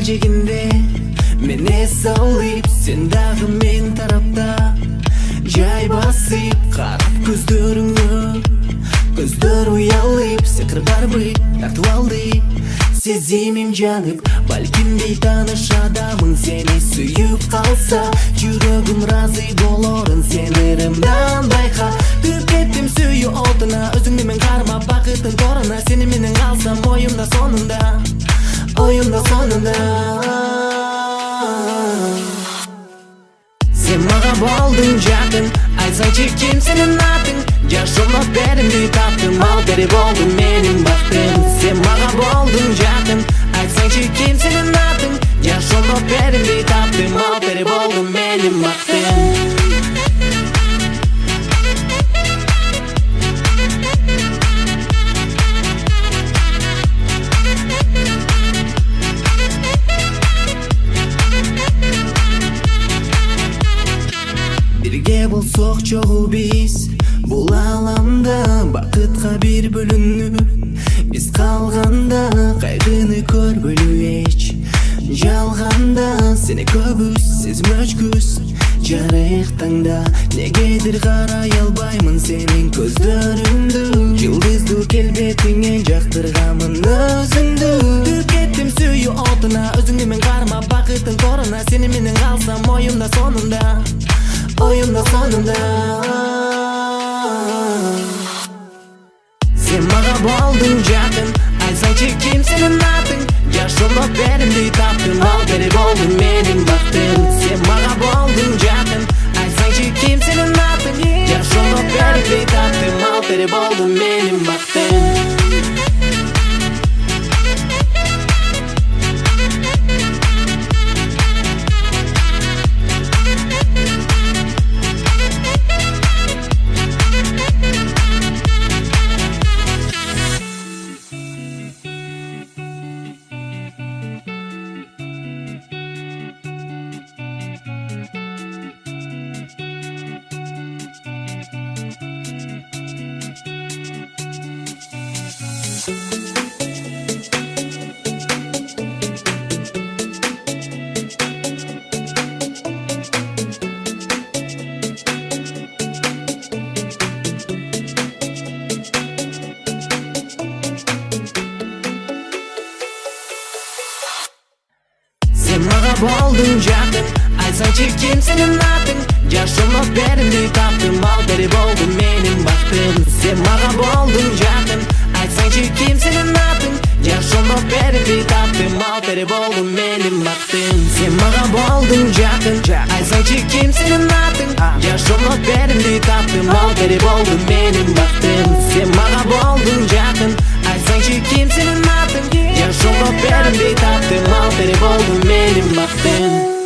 келжегенде мен эс алып, сен дагы мен тарапта жай басып карап көздөрүңө. Көздөр уялып, сикыр барбы тартып алды. Сезимим жанып, балким бейтаныш адамың сени сүйүп калса, жүрөгүм разы болорун сен ырымдан байка. Түп кеттим сүйүү отуна, өзүңдү мен кармап бакыттын торуна. Сени менен калсам оюмда сонунда, оюмда сонунда. Сен мага болдуң жакын, айтсаңчы ким сенин атың? Жашоомдо беримди таптым, ал бери болду менин бактым. Сен мага болдуң жакын, айтсаңчы ким сенин атың? Жашоомдо беримди таптым, ал бери болду менин бактым. Бирге болсок чогуу биз бул аламда, бакытка бир бөлүнүп биз калганда, кайгыны көрбөлү эч жалганда. Сени көбүз сезмөчкүз жарык таңда, негедир карай албаймын сенин көздөрүңдү. Жылдыздуу келбетиңен жактырганмын өзүңдү. Түп кеттим сүйүү отуна, өзүңдү мен кармап бакыттын торуна. Сени менен калсам оюмда сонунда, оюмда сонунда. Сен мага болдуң жакын, айтсаңчы ким сенин атың? Жашоомдо беримди таптым, ал бери болду менин бактым. Сен мага болдуң жакын, айтсаңчы ким сенин атың? Жашоомдо беримди таптым, ал бери болду менин бактым. Сен мага болдуң жакын, айтсаңчы ким сенин атың? Жашоомдо беримди таптым, ал бери болду менин бактым. Сен мага болдуң жакын, айтсаңчы ким сенин атың? Жашоомдо беримди таптым, ал бери болду менин бактым. Сен мага болдуң жакын, айтсаңчы ким сенин атың? Жашоомдо беримди таптым, ал бери болду менин бактым. Сен мага болдуң жакын, айтсаңчы ким сенин атың? Жашоомдо беримди таптым, ал бери болду менин бактым.